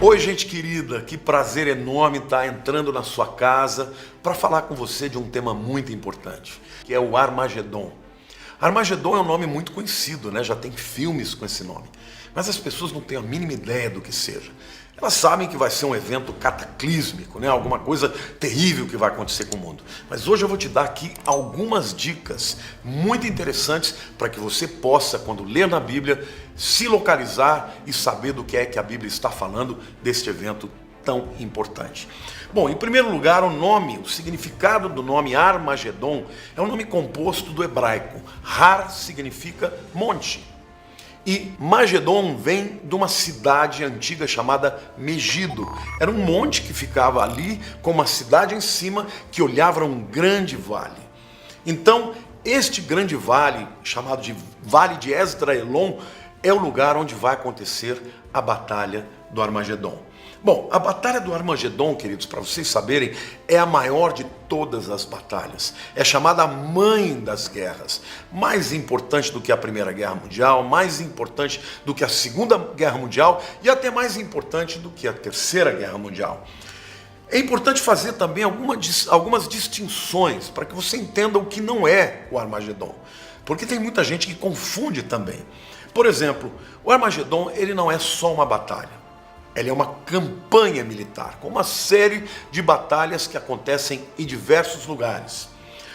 Oi, gente querida, que prazer enorme estar entrando na sua casa para falar com você de um tema muito importante, que é o Armagedon. Armagedon é um nome muito conhecido, né? Já tem filmes com esse nome, mas as pessoas não têm a mínima ideia do que seja. Elas sabem que vai ser um evento cataclísmico, né? Alguma coisa terrível que vai acontecer com o mundo. Mas hoje eu vou te dar aqui algumas dicas muito interessantes para que você possa, quando ler na Bíblia, se localizar e saber do que é que a Bíblia está falando deste evento tão importante. Bom, em primeiro lugar, o significado do nome Armagedon é um nome composto do hebraico. Har significa monte. E Magedon vem de uma cidade antiga chamada Megido. Era um monte que ficava ali com uma cidade em cima que olhava para um grande vale. Então, este grande vale, chamado de Vale de Esdraelon, é o lugar onde vai acontecer a Batalha do Armagedon. Bom, a Batalha do Armagedon, queridos, para vocês saberem, é a maior de todas as batalhas. É chamada a mãe das guerras. Mais importante do que a Primeira Guerra Mundial, mais importante do que a Segunda Guerra Mundial e até mais importante do que a Terceira Guerra Mundial. É importante fazer também algumas distinções para que você entenda o que não é o Armagedon. Porque tem muita gente que confunde também. Por exemplo, o Armagedon ele não é só uma batalha. Ela é uma campanha militar, com uma série de batalhas que acontecem em diversos lugares.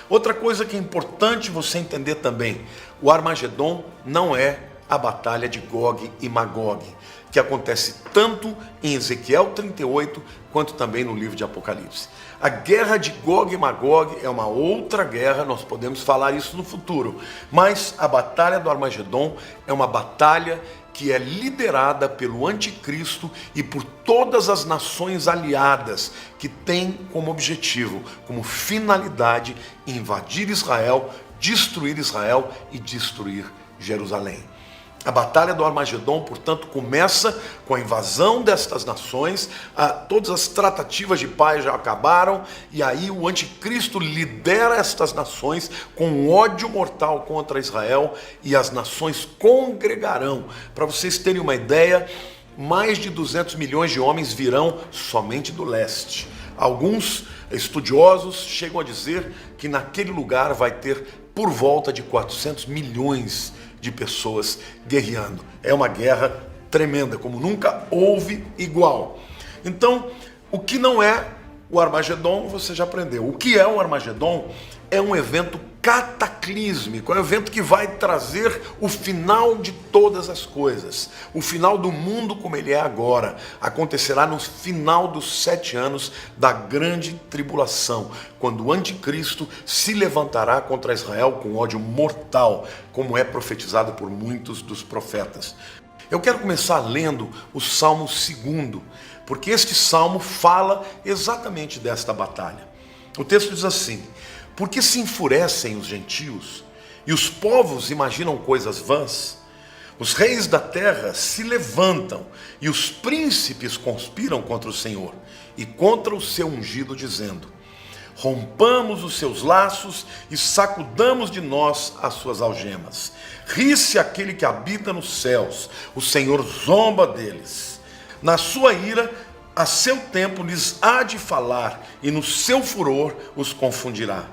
Outra coisa que é importante você entender também, o Armagedon não é a batalha de Gog e Magog, que acontece tanto em Ezequiel 38, quanto também no livro de Apocalipse. A guerra de Gog e Magog é uma outra guerra, nós podemos falar isso no futuro, mas a batalha do Armagedon é uma batalha que é liderada pelo anticristo e por todas as nações aliadas que têm como objetivo, como finalidade, invadir Israel, destruir Israel e destruir Jerusalém. A Batalha do Armagedon, portanto, começa com a invasão destas nações, todas as tratativas de paz já acabaram, e aí o anticristo lidera estas nações com um ódio mortal contra Israel, e as nações congregarão. Para vocês terem uma ideia, mais de 200 milhões de homens virão somente do leste. Alguns estudiosos chegam a dizer que naquele lugar vai ter por volta de 400 milhões de pessoas guerreando. É uma guerra tremenda, como nunca houve igual. Então, o que não é o Armagedon, você já aprendeu. O que é o Armagedon? É um evento cataclísmico, é um evento que vai trazer o final de todas as coisas. O final do mundo como ele é agora acontecerá no final dos 7 anos da grande tribulação, quando o anticristo se levantará contra Israel com ódio mortal, como é profetizado por muitos dos profetas. Eu quero começar lendo o Salmo 2, porque este salmo fala exatamente desta batalha. O texto diz assim: porque se enfurecem os gentios, e os povos imaginam coisas vãs, os reis da terra se levantam, e os príncipes conspiram contra o Senhor, e contra o seu ungido, dizendo: rompamos os seus laços, e sacudamos de nós as suas algemas. Ri-se aquele que habita nos céus, o Senhor zomba deles. Na sua ira, a seu tempo lhes há de falar, e no seu furor os confundirá.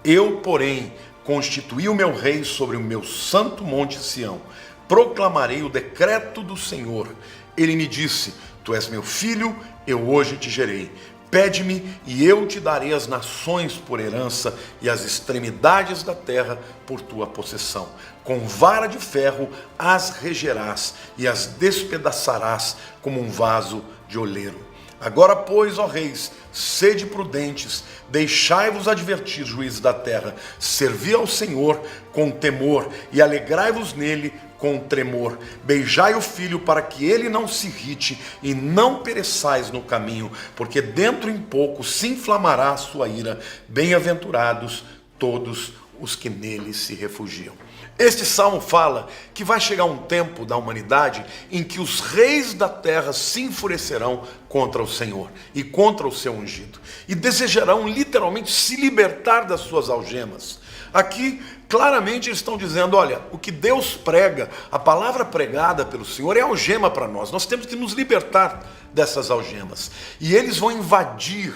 Eu, porém, constituí o meu rei sobre o meu santo monte Sião. Proclamarei o decreto do Senhor. Ele me disse: tu és meu filho, eu hoje te gerei. Pede-me e eu te darei as nações por herança e as extremidades da terra por tua possessão. Com vara de ferro as regerás e as despedaçarás como um vaso de oleiro. Agora, pois, ó reis, sede prudentes, deixai-vos advertir, juízes da terra, servi ao Senhor com temor e alegrai-vos nele com tremor. Beijai o filho para que ele não se irrite e não pereçais no caminho, porque dentro em pouco se inflamará a sua ira. Bem-aventurados todos os que nele se refugiam. Este salmo fala que vai chegar um tempo da humanidade em que os reis da terra se enfurecerão contra o Senhor e contra o seu ungido, e desejarão literalmente se libertar das suas algemas. Aqui Claramente eles estão dizendo, olha, o que Deus prega, a palavra pregada pelo Senhor é algema para nós. Nós temos que nos libertar dessas algemas. E eles vão invadir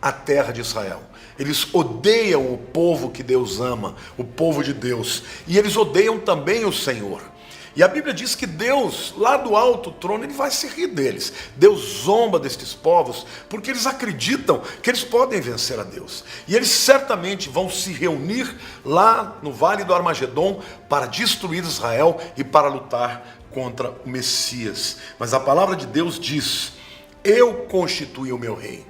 a terra de Israel. Eles odeiam o povo que Deus ama, o povo de Deus. E eles odeiam também o Senhor. E a Bíblia diz que Deus, lá do alto trono, ele vai se rir deles. Deus zomba destes povos, porque eles acreditam que eles podem vencer a Deus. E eles certamente vão se reunir lá no Vale do Armagedon para destruir Israel e para lutar contra o Messias. Mas a palavra de Deus diz, eu constituí o meu rei.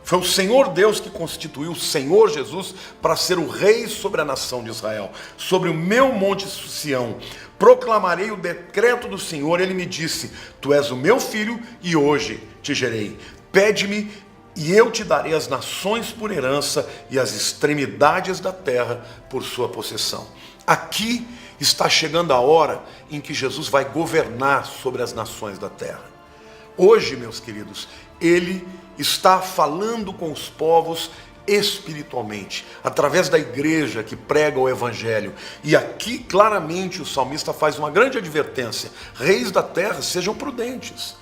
Foi o Senhor Deus que constituiu o Senhor Jesus para ser o rei sobre a nação de Israel, sobre o meu monte Sião. Proclamarei o decreto do Senhor. Ele me disse, tu és o meu filho e hoje te gerei. Pede-me e eu te darei as nações por herança e as extremidades da terra por sua possessão. Aqui está chegando a hora em que Jesus vai governar sobre as nações da terra. Hoje, meus queridos, ele está falando com os povos espiritualmente, através da igreja que prega o evangelho. E aqui claramente o salmista faz uma grande advertência: reis da terra, sejam prudentes,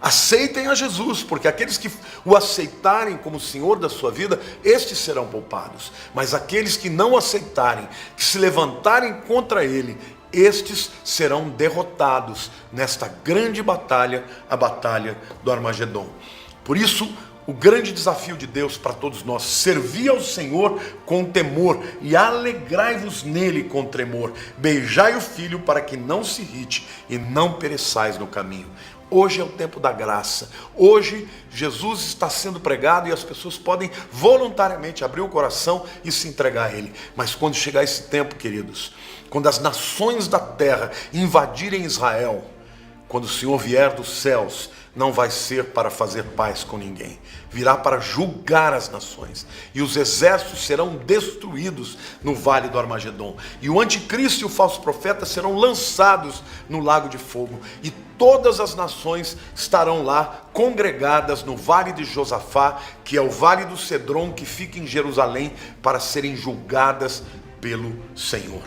aceitem a Jesus, porque aqueles que o aceitarem como Senhor da sua vida, estes serão poupados, mas aqueles que não aceitarem, que se levantarem contra ele, estes serão derrotados nesta grande batalha, a batalha do Armagedon. Por isso, o grande desafio de Deus para todos nós: servir ao Senhor com temor e alegrai-vos nele com tremor. Beijai o Filho para que não se irrite e não pereçais no caminho. Hoje é o tempo da graça. Hoje Jesus está sendo pregado e as pessoas podem voluntariamente abrir o coração e se entregar a Ele. Mas quando chegar esse tempo, queridos, quando as nações da terra invadirem Israel, quando o Senhor vier dos céus, não vai ser para fazer paz com ninguém, virá para julgar as nações, e os exércitos serão destruídos no vale do Armagedon, e o anticristo e o falso profeta serão lançados no lago de fogo, e todas as nações estarão lá congregadas no vale de Josafá, que é o vale do Cedron, que fica em Jerusalém, para serem julgadas pelo Senhor.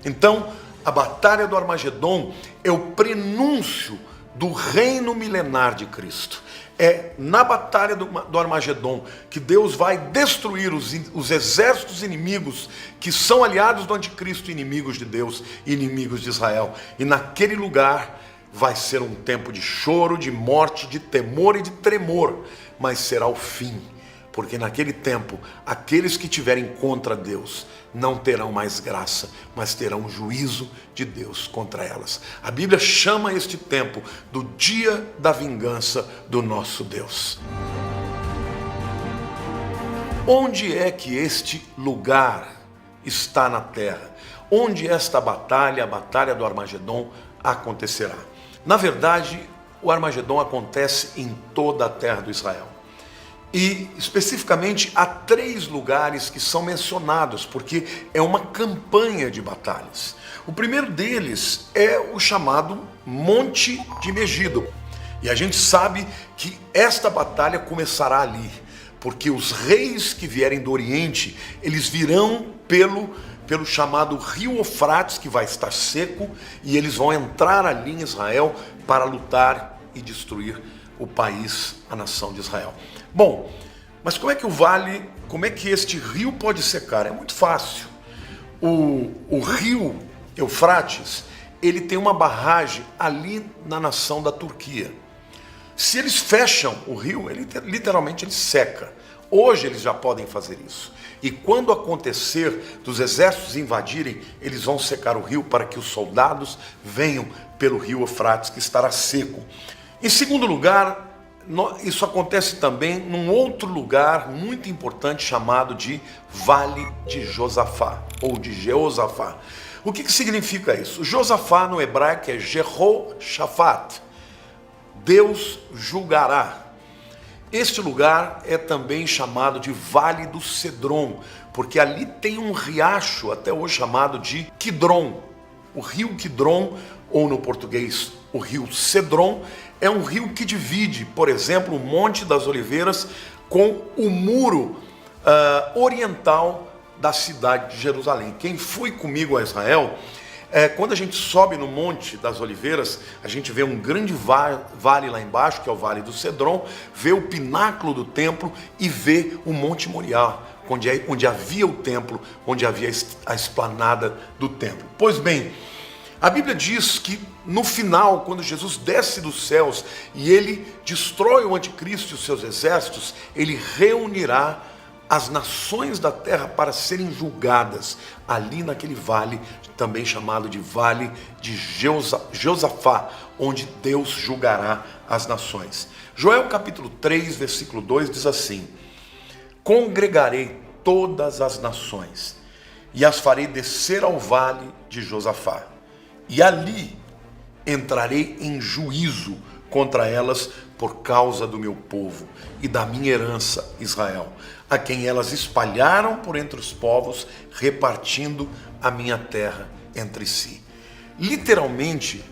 Então, a batalha do Armagedon é o prenúncio do reino milenar de Cristo. É na batalha do Armagedon que Deus vai destruir os exércitos inimigos que são aliados do anticristo, inimigos de Deus, inimigos de Israel. E naquele lugar vai ser um tempo de choro, de morte, de temor e de tremor, mas será o fim. Porque naquele tempo, aqueles que tiverem contra Deus não terão mais graça, mas terão juízo de Deus contra elas. A Bíblia chama este tempo do dia da vingança do nosso Deus. Onde é que este lugar está na terra? Onde esta batalha, a batalha do Armagedon, acontecerá? Na verdade, o Armagedon acontece em toda a terra do Israel. E especificamente há 3 lugares que são mencionados, porque é uma campanha de batalhas. O primeiro deles é o chamado Monte de Megido. E a gente sabe que esta batalha começará ali, porque os reis que vierem do Oriente, eles virão pelo chamado rio Eufrates, que vai estar seco, e eles vão entrar ali em Israel para lutar e destruir o país, a nação de Israel. Bom, mas como é que este rio pode secar? É muito fácil. O rio Eufrates, ele tem uma barragem ali na nação da Turquia. Se eles fecham o rio, literalmente ele seca. Hoje eles já podem fazer isso. E quando acontecer dos exércitos invadirem, eles vão secar o rio para que os soldados venham pelo rio Eufrates, que estará seco. Em segundo lugar, isso acontece também num outro lugar muito importante chamado de Vale de Josafá, ou de Jeosafá. O que significa isso? Josafá no hebraico é Jehoshaphat, Deus julgará. Este lugar é também chamado de Vale do Cedron, porque ali tem um riacho até hoje chamado de Quidron. O rio Quidron, ou no português o rio Cedron, é um rio que divide, por exemplo, o Monte das Oliveiras com o muro oriental da cidade de Jerusalém. Quem foi comigo a Israel, quando a gente sobe no Monte das Oliveiras, a gente vê um grande vale lá embaixo, que é o Vale do Cedron, vê o pináculo do templo e vê o Monte Moriá, onde havia o templo, onde havia a esplanada do templo. Pois bem, a Bíblia diz que no final, quando Jesus desce dos céus e ele destrói o anticristo e os seus exércitos, ele reunirá as nações da terra para serem julgadas ali naquele vale, também chamado de Vale de Josafá, onde Deus julgará as nações. Joel capítulo 3, versículo 2 diz assim: congregarei todas as nações e as farei descer ao vale de Josafá, e ali entrarei em juízo contra elas por causa do meu povo e da minha herança Israel, a quem elas espalharam por entre os povos, repartindo a minha terra entre si. Literalmente,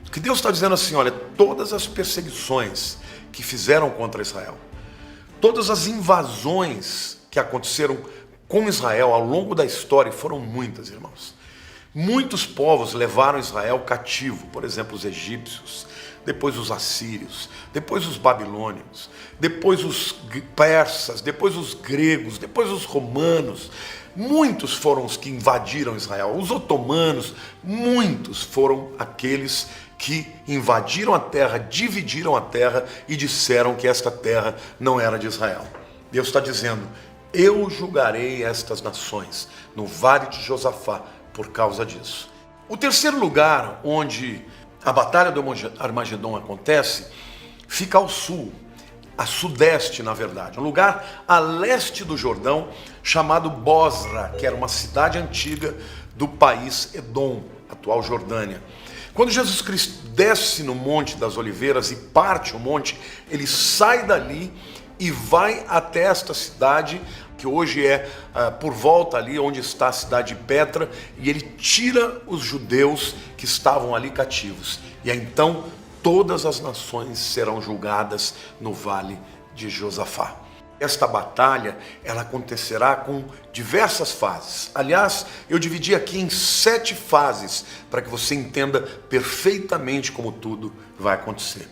o que Deus está dizendo assim, olha, todas as perseguições que fizeram contra Israel, todas as invasões que aconteceram com Israel ao longo da história, foram muitas, irmãos. Muitos povos levaram Israel cativo, por exemplo, os egípcios, depois os assírios, depois os babilônios, depois os persas, depois os gregos, depois os romanos. Muitos foram os que invadiram Israel, os otomanos, muitos foram aqueles que invadiram a terra, dividiram a terra e disseram que esta terra não era de Israel. Deus está dizendo, eu julgarei estas nações no Vale de Josafá por causa disso. O terceiro lugar onde a batalha do Armagedon acontece fica ao sul, a sudeste, na verdade, um lugar a leste do Jordão chamado Bosra, que era uma cidade antiga do país Edom, atual Jordânia. Quando Jesus Cristo desce no Monte das Oliveiras e parte o monte, ele sai dali e vai até esta cidade, que hoje é por volta ali onde está a cidade de Petra, e ele tira os judeus que estavam ali cativos. E aí, então todas as nações serão julgadas no Vale de Josafá. Esta batalha, ela acontecerá com diversas fases. Aliás, eu dividi aqui em 7 fases, para que você entenda perfeitamente como tudo vai acontecer.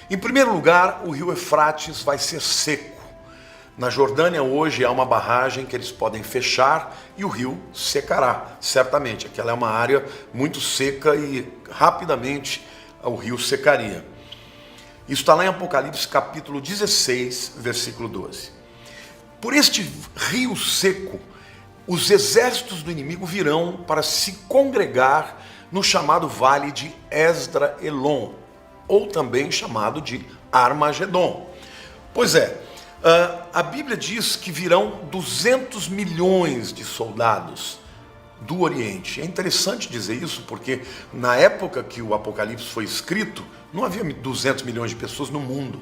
Em primeiro lugar, o rio Eufrates vai ser seco. Na Jordânia hoje há uma barragem que eles podem fechar e o rio secará, certamente. Aquela é uma área muito seca e rapidamente o rio secaria. Isso está lá em Apocalipse capítulo 16, versículo 12. Por este rio seco, os exércitos do inimigo virão para se congregar no chamado Vale de Esdra-Elon, ou também chamado de Armagedon. Pois é, a Bíblia diz que virão 200 milhões de soldados do Oriente. É interessante dizer isso porque na época que o Apocalipse foi escrito, não havia 200 milhões de pessoas no mundo.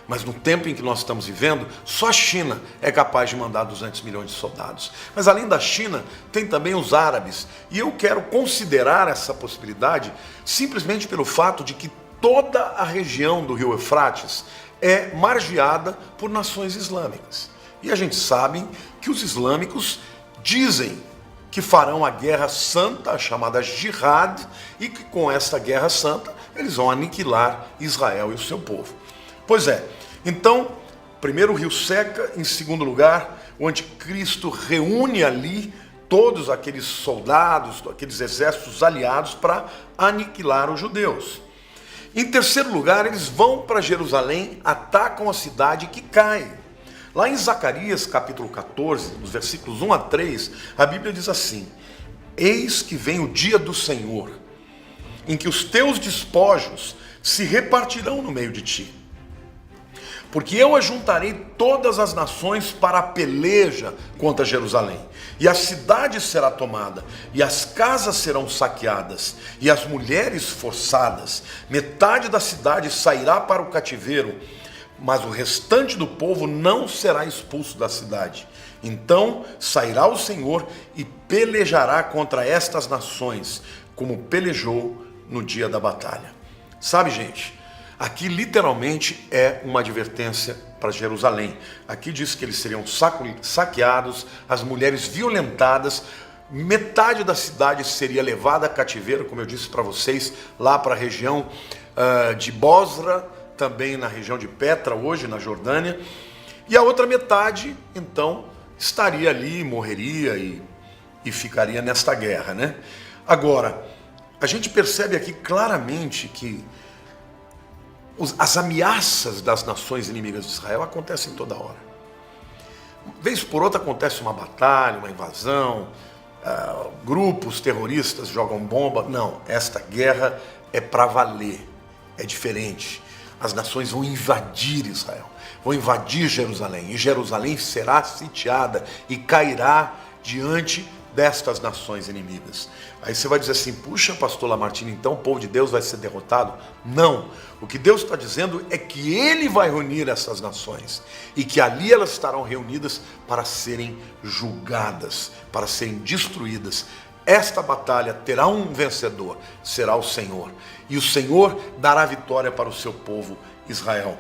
Mas no tempo em que nós estamos vivendo, só a China é capaz de mandar 200 milhões de soldados. Mas além da China, tem também os árabes. E eu quero considerar essa possibilidade simplesmente pelo fato de que toda a região do rio Eufrates é margeada por nações islâmicas. E a gente sabe que os islâmicos dizem que farão a guerra santa, a chamada jihad, e que com esta guerra santa eles vão aniquilar Israel e o seu povo. Pois é, então, primeiro o rio seca, em segundo lugar, o anticristo reúne ali todos aqueles soldados, aqueles exércitos aliados para aniquilar os judeus. Em terceiro lugar, eles vão para Jerusalém, atacam a cidade que cai. Lá em Zacarias, capítulo 14, nos versículos 1 a 3, a Bíblia diz assim: eis que vem o dia do Senhor, em que os teus despojos se repartirão no meio de ti. Porque eu ajuntarei todas as nações para a peleja contra Jerusalém, e a cidade será tomada, e as casas serão saqueadas, e as mulheres forçadas. Metade da cidade sairá para o cativeiro, mas o restante do povo não será expulso da cidade. Então sairá o Senhor e pelejará contra estas nações, como pelejou no dia da batalha. Sabe, gente, aqui literalmente é uma advertência para Jerusalém. Aqui diz que eles seriam saqueados, as mulheres violentadas, metade da cidade seria levada a cativeiro, como eu disse para vocês, lá para a região de Bosra, também na região de Petra, hoje na Jordânia, e a outra metade, então, estaria ali, morreria e ficaria nesta guerra, né? Agora, a gente percebe aqui claramente que as ameaças das nações inimigas de Israel acontecem toda hora. Vez por outra acontece uma batalha, uma invasão, grupos terroristas jogam bomba. Não, esta guerra é para valer, é diferente. As nações vão invadir Israel, vão invadir Jerusalém, e Jerusalém será sitiada e cairá diante destas nações inimigas. Aí você vai dizer assim: puxa, pastor Lamartine, então o povo de Deus vai ser derrotado? Não, o que Deus está dizendo é que Ele vai reunir essas nações, e que ali elas estarão reunidas para serem julgadas, para serem destruídas. Esta batalha terá um vencedor, será o Senhor, e o Senhor dará vitória para o seu povo Israel.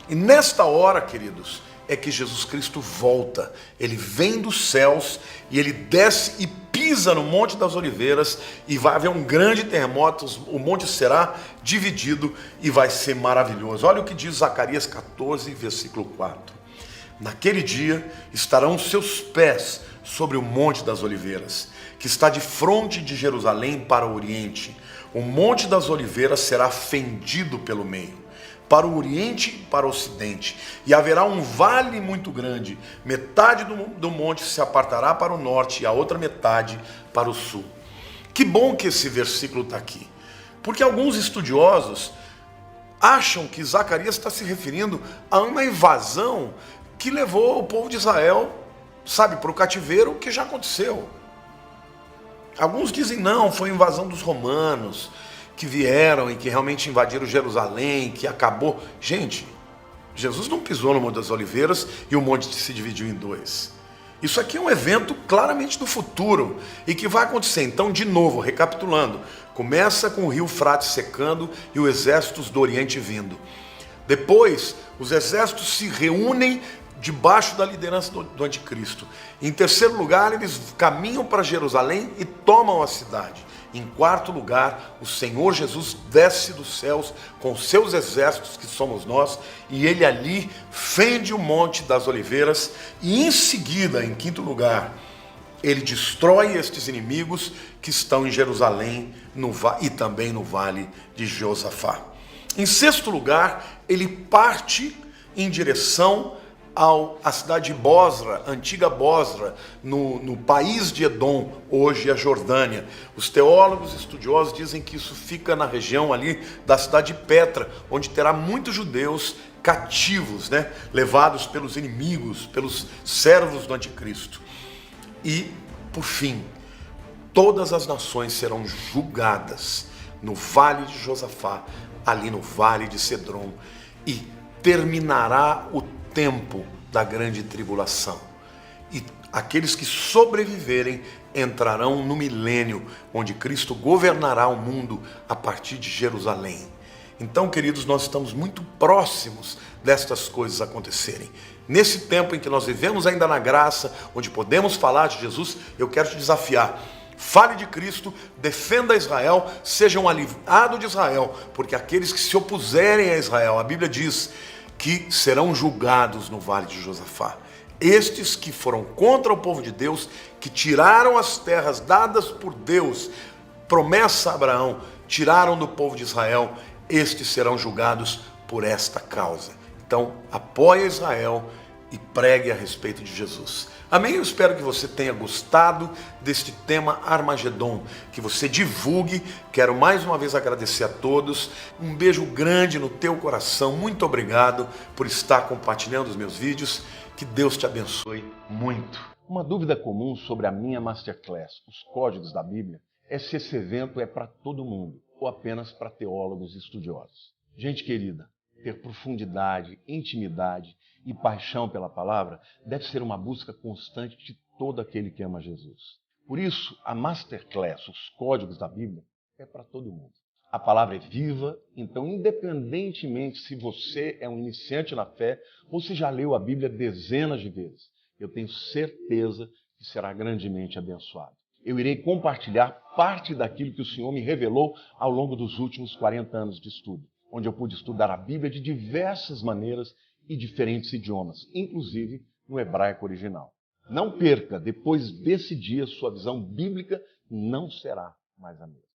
E nesta hora, queridos, é que Jesus Cristo volta. Ele vem dos céus e ele desce e pisa no Monte das Oliveiras, e vai haver um grande terremoto, o monte será dividido e vai ser maravilhoso. Olha o que diz Zacarias 14, versículo 4. Naquele dia estarão seus pés sobre o Monte das Oliveiras, que está de fronte de Jerusalém para o oriente. O Monte das Oliveiras será fendido pelo meio, para o oriente e para o ocidente, e haverá um vale muito grande. Metade do monte se apartará para o norte e a outra metade para o sul. Que bom que esse versículo está aqui, porque alguns estudiosos acham que Zacarias está se referindo a uma invasão que levou o povo de Israel, sabe, para o cativeiro, que já aconteceu. Alguns dizem não, foi a invasão dos romanos, que vieram e que realmente invadiram Jerusalém, que acabou. Gente, Jesus não pisou no Monte das Oliveiras e o monte se dividiu em dois. Isso aqui é um evento claramente do futuro e que vai acontecer. Então, de novo, recapitulando, começa com o rio Frate secando e os exércitos do Oriente vindo. Depois, os exércitos se reúnem debaixo da liderança do anticristo. Em terceiro lugar, eles caminham para Jerusalém e tomam a cidade. Em quarto lugar, o Senhor Jesus desce dos céus com seus exércitos, que somos nós, e ele ali fende o Monte das Oliveiras, e em seguida, em quinto lugar, ele destrói estes inimigos que estão em Jerusalém e também no Vale de Josafá. Em sexto lugar, ele parte em direção à cidade de Bosra, antiga Bosra, no país de Edom, hoje a Jordânia. Os teólogos estudiosos dizem que isso fica na região ali da cidade de Petra, onde terá muitos judeus cativos, né, levados pelos inimigos, pelos servos do anticristo. E, por fim, todas as nações serão julgadas no Vale de Josafá, ali no Vale de Cedron, e terminará o tempo da grande tribulação. E aqueles que sobreviverem entrarão no milênio, onde Cristo governará o mundo a partir de Jerusalém. Então, queridos, nós estamos muito próximos destas coisas acontecerem. Nesse tempo em que nós vivemos ainda na graça, onde podemos falar de Jesus, eu quero te desafiar. Fale de Cristo, defenda Israel, seja um aliado de Israel, porque aqueles que se opuserem a Israel, a Bíblia diz que serão julgados no Vale de Josafá. Estes que foram contra o povo de Deus, que tiraram as terras dadas por Deus, promessa a Abraão, tiraram do povo de Israel, estes serão julgados por esta causa. Então, apoie Israel e pregue a respeito de Jesus. Amém? Eu espero que você tenha gostado deste tema Armagedon, que você divulgue. Quero mais uma vez agradecer a todos. Um beijo grande no teu coração. Muito obrigado por estar compartilhando os meus vídeos. Que Deus te abençoe muito. Uma dúvida comum sobre a minha Masterclass, os códigos da Bíblia, é se esse evento é para todo mundo ou apenas para teólogos e estudiosos. Gente querida, ter profundidade, intimidade e paixão pela palavra deve ser uma busca constante de todo aquele que ama Jesus. Por isso, a Masterclass, os códigos da Bíblia, é para todo mundo. A palavra é viva, então independentemente se você é um iniciante na fé ou se já leu a Bíblia dezenas de vezes, eu tenho certeza que será grandemente abençoado. Eu irei compartilhar parte daquilo que o Senhor me revelou ao longo dos últimos 40 anos de estudo, onde eu pude estudar a Bíblia de diversas maneiras e diferentes idiomas, inclusive no hebraico original. Não perca, depois desse dia, sua visão bíblica não será mais a mesma.